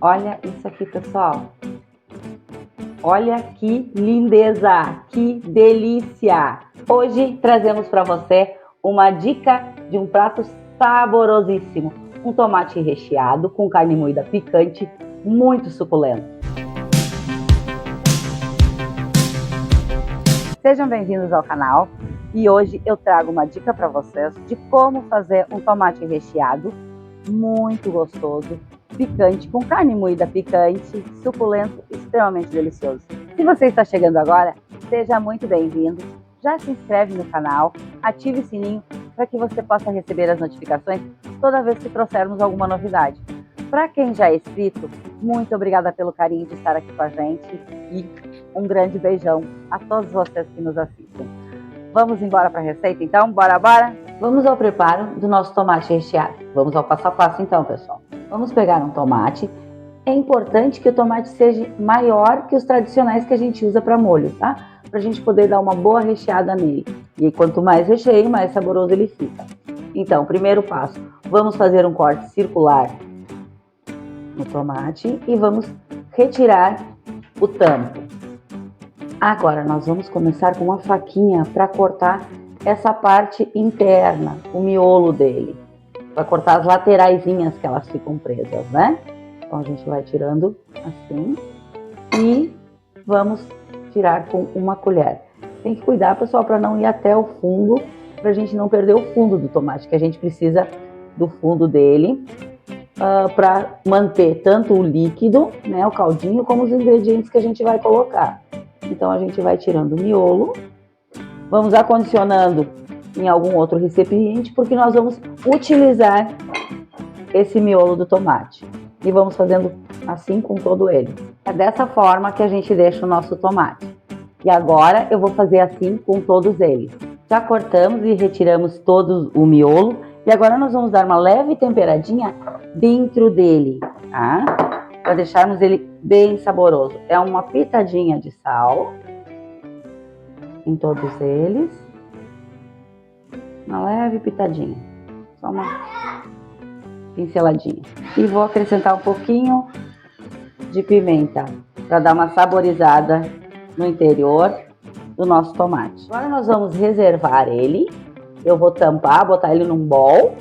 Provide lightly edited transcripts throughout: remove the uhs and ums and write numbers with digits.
Olha isso aqui, pessoal. Olha que lindeza, que delícia! Hoje trazemos para você uma dica de um prato saborosíssimo. Um tomate recheado com carne moída picante, muito suculento. Sejam bem-vindos ao canal e hoje eu trago uma dica para vocês de como fazer um tomate recheado muito gostoso, picante, com carne moída picante, suculento, extremamente delicioso. Se você está chegando agora, seja muito bem-vindo. Já se inscreve no canal, ative o sininho para que você possa receber as notificações toda vez que trouxermos alguma novidade. Para quem já é inscrito, muito obrigada pelo carinho de estar aqui com a gente e um grande beijão a todos vocês que nos assistem. Vamos embora para a receita então? Bora! Vamos ao preparo do nosso tomate recheado. Vamos ao passo a passo então, pessoal. Vamos pegar um tomate. É importante que o tomate seja maior que os tradicionais que a gente usa para molho, tá? Para a gente poder dar uma boa recheada nele. E quanto mais recheio, mais saboroso ele fica. Então, primeiro passo, vamos fazer um corte circular no tomate e vamos retirar o tampo. Agora nós vamos começar com uma faquinha para cortar essa parte interna, o miolo dele, para cortar as lateraisinhas que elas ficam presas, né? Então a gente vai tirando assim e vamos tirar com uma colher. Tem que cuidar, pessoal, para não ir até o fundo, para a gente não perder o fundo do tomate, que a gente precisa do fundo dele para manter tanto o líquido, né, o caldinho, como os ingredientes que a gente vai colocar. Então a gente vai tirando o miolo, vamos acondicionando em algum outro recipiente, porque nós vamos utilizar esse miolo do tomate. E vamos fazendo assim com todo ele. É dessa forma que a gente deixa o nosso tomate. E agora eu vou fazer assim com todos eles. Já cortamos e retiramos todo o miolo. E agora nós vamos dar uma leve temperadinha dentro dele, tá? Para deixarmos ele bem saboroso. É uma pitadinha de sal em todos eles. Uma leve pitadinha. Só uma pinceladinha. E vou acrescentar um pouquinho de pimenta para dar uma saborizada no interior do nosso tomate. Agora nós vamos reservar ele. Eu vou tampar, botar ele num bowl.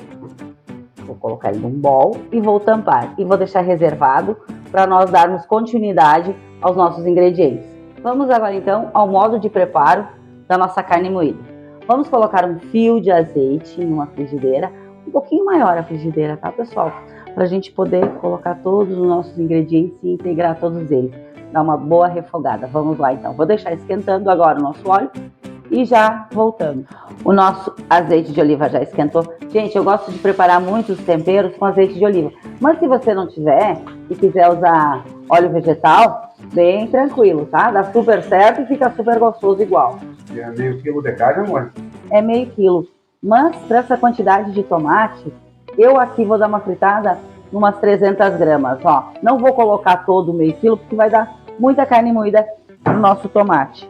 Vou colocar ele num bowl e vou tampar. E vou deixar reservado para nós darmos continuidade aos nossos ingredientes. Vamos agora então ao modo de preparo da nossa carne moída. Vamos colocar um fio de azeite em uma frigideira, um pouquinho maior a frigideira, tá, pessoal? Para a gente poder colocar todos os nossos ingredientes e integrar todos eles. Dar uma boa refogada. Vamos lá então. Vou deixar esquentando agora o nosso óleo e já voltamos. O nosso azeite de oliva já esquentou. Gente, eu gosto de preparar muitos temperos com azeite de oliva. Mas se você não tiver e quiser usar óleo vegetal, bem tranquilo, tá? Dá super certo e fica super gostoso igual. É meio quilo de carne, amor? É meio quilo. Mas para essa quantidade de tomate, eu aqui vou dar uma fritada umas 300 gramas, ó. Não vou colocar todo o meio quilo, porque vai dar muita carne moída no nosso tomate.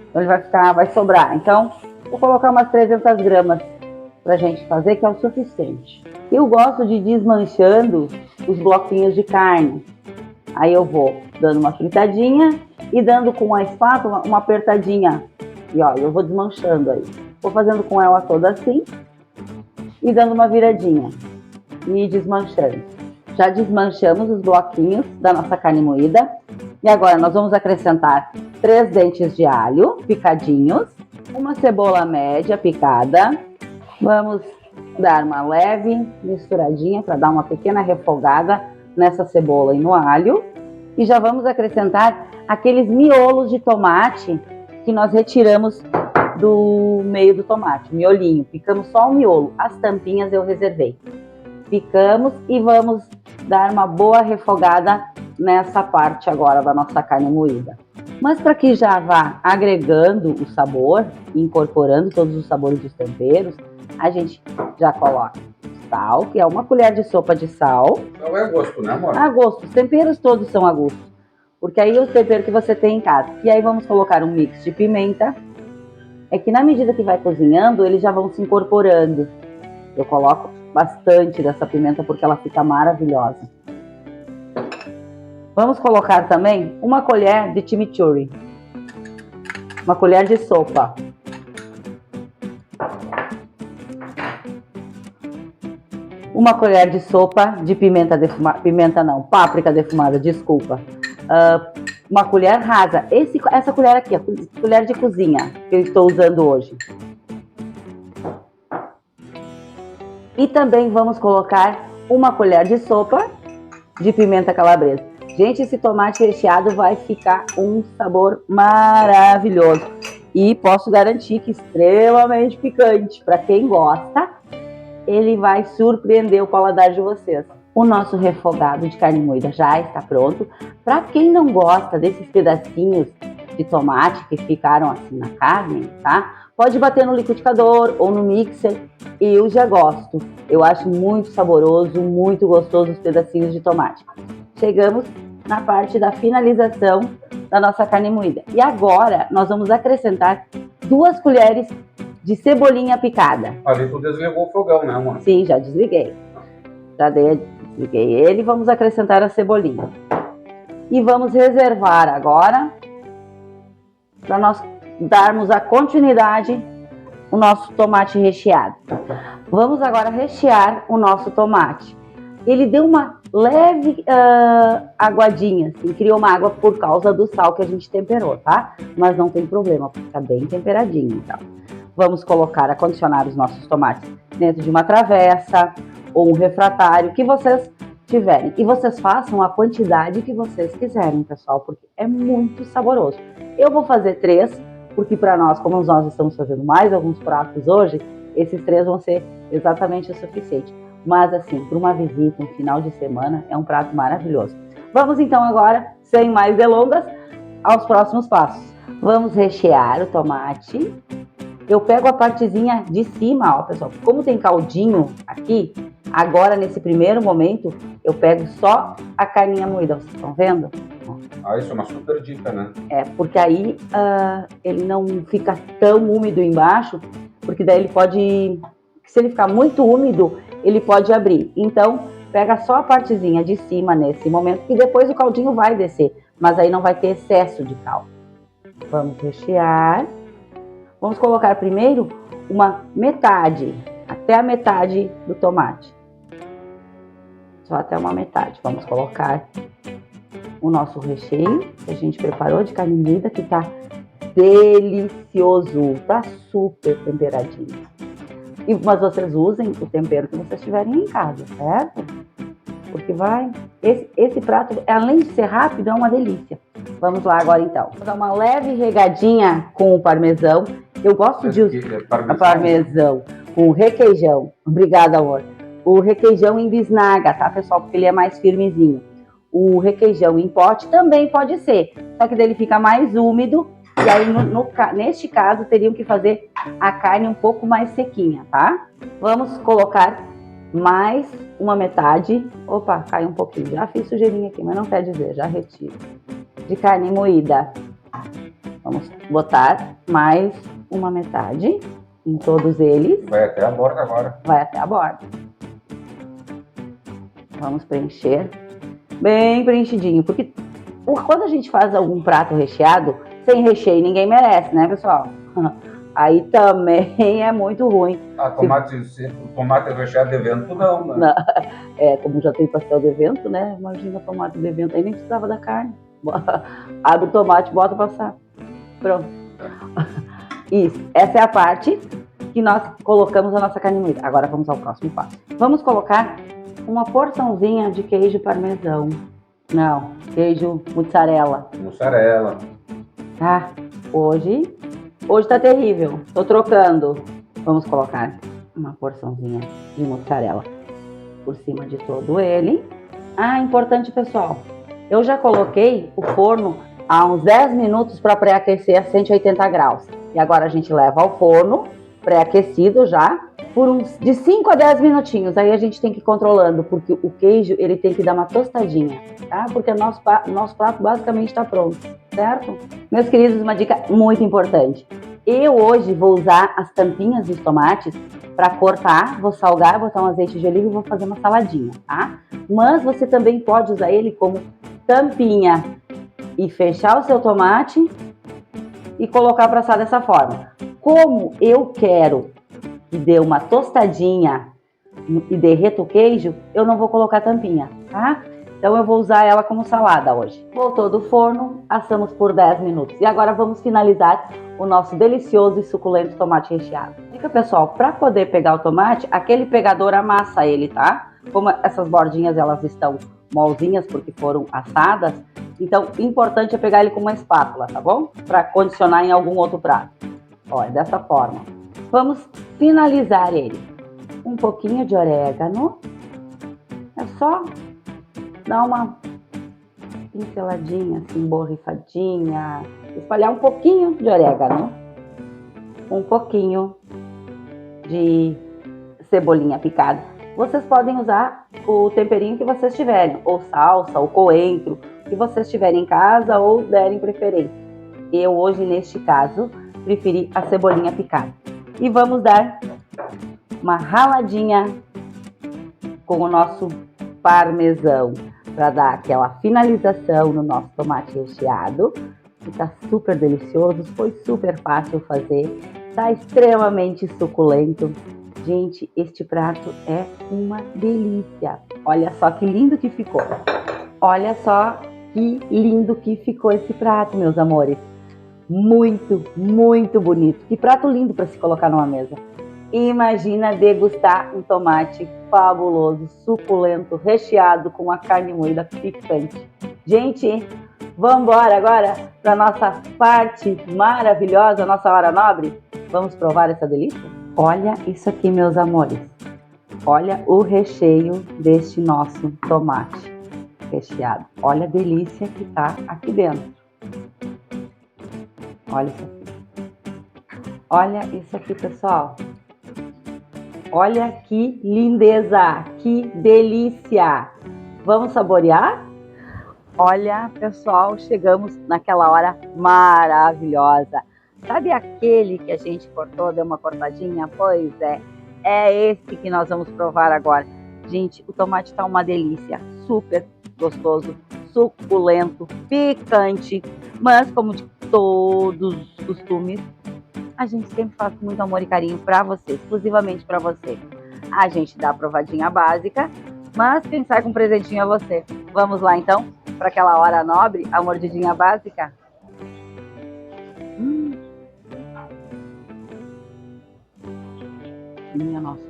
Então ele vai sobrar. Então, vou colocar umas 300 gramas pra gente fazer, que é o suficiente. Eu gosto de ir desmanchando os bloquinhos de carne. Aí eu vou dando uma fritadinha e dando com a espátula uma apertadinha. E ó, eu vou desmanchando aí. Vou fazendo com ela toda assim e dando uma viradinha e desmanchando. Já desmanchamos os bloquinhos da nossa carne moída. E agora nós vamos acrescentar 3 dentes de alho picadinhos, uma cebola média picada. Vamos dar uma leve misturadinha para dar uma pequena refogada nessa cebola e no alho. E já vamos acrescentar aqueles miolos de tomate que nós retiramos do meio do tomate, miolinho. Picamos só o miolo, as tampinhas eu reservei. Picamos e vamos dar uma boa refogada nessa parte agora da nossa carne moída. Mas para que já vá agregando o sabor, incorporando todos os sabores dos temperos, a gente já coloca sal, que é uma colher de sopa de sal. Sal é a gosto, né, amor? A gosto, os temperos todos são a gosto, porque aí é o tempero que você tem em casa. E aí vamos colocar um mix de pimenta. É que na medida que vai cozinhando, eles já vão se incorporando. Eu coloco bastante dessa pimenta porque ela fica maravilhosa. Vamos colocar também uma colher de chimichurri. Uma colher de sopa. Uma colher de sopa de pimenta defumada, páprica defumada, desculpa. Uma colher rasa. Essa colher aqui, a colher de cozinha que eu estou usando hoje. E também vamos colocar uma colher de sopa de pimenta calabresa. Gente, esse tomate recheado vai ficar um sabor maravilhoso. E posso garantir que extremamente picante. Para quem gosta, ele vai surpreender o paladar de vocês. O nosso refogado de carne moída já está pronto. Para quem não gosta desses pedacinhos de tomate que ficaram assim na carne, tá? Pode bater no liquidificador ou no mixer. Eu já gosto. Eu acho muito saboroso, muito gostoso os pedacinhos de tomate. Chegamos na parte da finalização da nossa carne moída. E agora nós vamos acrescentar 2 colheres de cebolinha picada. Ali tu desligou o fogão, né, amor? Sim, já desliguei. Desliguei ele. Vamos acrescentar a cebolinha. E vamos reservar agora para nós darmos a continuidade o nosso tomate recheado. Vamos agora rechear o nosso tomate. Ele deu uma leve aguadinha, assim, criou uma água por causa do sal que a gente temperou, tá? Mas não tem problema, porque tá bem temperadinho, então. Vamos acondicionar os nossos tomates dentro de uma travessa ou um refratário que vocês tiverem. E vocês façam a quantidade que vocês quiserem, pessoal, porque é muito saboroso. Eu vou fazer 3, porque para nós, como nós estamos fazendo mais alguns pratos hoje, esses 3 vão ser exatamente o suficiente. Mas assim, para uma visita, um final de semana, é um prato maravilhoso. Vamos então agora, sem mais delongas, aos próximos passos. Vamos rechear o tomate. Eu pego a partezinha de cima, ó, pessoal. Como tem caldinho aqui, agora nesse primeiro momento, eu pego só a carninha moída. Vocês estão vendo? Isso é uma super dica, né? É, porque aí ele não fica tão úmido embaixo, porque daí ele pode... Se ele ficar muito úmido, ele pode abrir. Então, pega só a partezinha de cima nesse momento, e depois o caldinho vai descer, mas aí não vai ter excesso de caldo. Vamos rechear. Vamos colocar primeiro uma metade, até a metade do tomate. Só até uma metade. Vamos colocar o nosso recheio que a gente preparou de carne moída, que tá delicioso, tá super temperadinho. Mas vocês usem o tempero que vocês tiverem em casa, certo? Porque esse prato, além de ser rápido, é uma delícia. Vamos lá agora então. Vou dar uma leve regadinha com o parmesão. Eu gosto de usar parmesão com requeijão. Obrigada, amor. O requeijão em bisnaga, tá, pessoal? Porque ele é mais firmezinho. O requeijão em pote também pode ser, só que daí ele fica mais úmido. E aí, neste caso, teriam que fazer a carne um pouco mais sequinha, tá? Vamos colocar mais uma metade. Opa, caiu um pouquinho. Já fiz sujeirinha aqui, mas não quer dizer, já retiro. De carne moída. Vamos botar mais uma metade em todos eles. Vai até a borda agora. Vai até a borda. Vamos preencher bem preenchidinho, porque quando a gente faz algum prato recheado, sem recheio ninguém merece, né, pessoal? Aí também é muito ruim. Tomate recheado de evento, não, né? Não. Como já tem pastel de evento, né? Imagina tomate de evento, aí nem precisava da carne. Abre o tomate, bota pra assar. Pronto. Isso, essa é a parte que nós colocamos a nossa carne moída. Agora vamos ao próximo passo. Vamos colocar uma porçãozinha de queijo parmesão. Não, queijo mussarela. Mussarela. Ah, hoje tá terrível. Tô trocando. Vamos colocar uma porçãozinha de mussarela por cima de todo ele. Ah, importante, pessoal. Eu já coloquei o forno há uns 10 minutos para pré-aquecer a 180 graus. E agora a gente leva ao forno, pré-aquecido já, por uns de 5 a 10 minutinhos. Aí a gente tem que ir controlando, porque o queijo ele tem que dar uma tostadinha, tá? Porque nosso prato basicamente está pronto, certo? Meus queridos, uma dica muito importante. Eu hoje vou usar as tampinhas dos tomates para cortar, vou salgar, botar um azeite de oliva e vou fazer uma saladinha, tá? Mas você também pode usar ele como tampinha e fechar o seu tomate e colocar para assar dessa forma. Como eu quero que dê uma tostadinha e derreta o queijo, eu não vou colocar tampinha, tá? Então eu vou usar ela como salada hoje. Voltou do forno, assamos por 10 minutos. E agora vamos finalizar o nosso delicioso e suculento tomate recheado. Dica, pessoal, para poder pegar o tomate, aquele pegador amassa ele, tá? Como essas bordinhas elas estão molzinhas porque foram assadas, então importante é pegar ele com uma espátula, tá bom? Para condicionar em algum outro prato. Olha, dessa forma. Vamos finalizar ele. Um pouquinho de orégano. É só dar uma pinceladinha, assim, borrifadinha. Espalhar um pouquinho de orégano. Um pouquinho de cebolinha picada. Vocês podem usar o temperinho que vocês tiverem, ou salsa, ou coentro, que vocês tiverem em casa ou derem preferência. Eu hoje, neste caso, preferi a cebolinha picada. E vamos dar uma raladinha com o nosso parmesão, para dar aquela finalização no nosso tomate recheado, que tá super delicioso, foi super fácil fazer, tá extremamente suculento. Gente, este prato é uma delícia. Olha só que lindo que ficou. Olha só que lindo que ficou esse prato, meus amores. Muito, muito bonito. Que prato lindo para se colocar numa mesa. Imagina degustar um tomate fabuloso, suculento, recheado com a carne moída picante. Gente, vamos embora agora para nossa parte maravilhosa, nossa hora nobre? Vamos provar essa delícia? Olha isso aqui, meus amores. Olha o recheio deste nosso tomate recheado. Olha a delícia que tá aqui dentro. Olha isso aqui. Olha isso aqui, pessoal. Olha que lindeza, que delícia. Vamos saborear? Olha, pessoal, chegamos naquela hora maravilhosa. Sabe aquele que a gente cortou, deu uma cortadinha? Pois é esse que nós vamos provar agora. Gente, o tomate tá uma delícia, super gostoso, suculento, picante, mas como de todos os costumes, a gente sempre faz com muito amor e carinho para você, exclusivamente para você. A gente dá a provadinha básica, mas quem sai com um presentinho é você. Vamos lá então, para aquela hora nobre, a mordidinha básica? Minha nossa.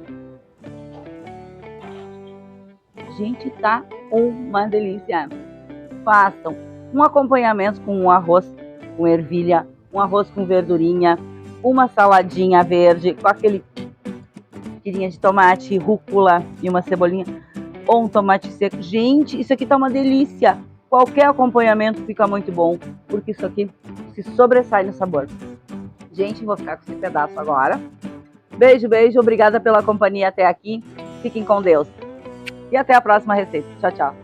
Gente, tá uma delícia. Façam um acompanhamento com um arroz com ervilha, um arroz com verdurinha, uma saladinha verde com aquele tirinha de tomate, rúcula e uma cebolinha, ou um tomate seco. Gente, isso aqui tá uma delícia. Qualquer acompanhamento fica muito bom, porque isso aqui se sobressai no sabor. Gente, vou ficar com esse pedaço agora. Beijo, beijo. Obrigada pela companhia até aqui. Fiquem com Deus. E até a próxima receita. Tchau, tchau.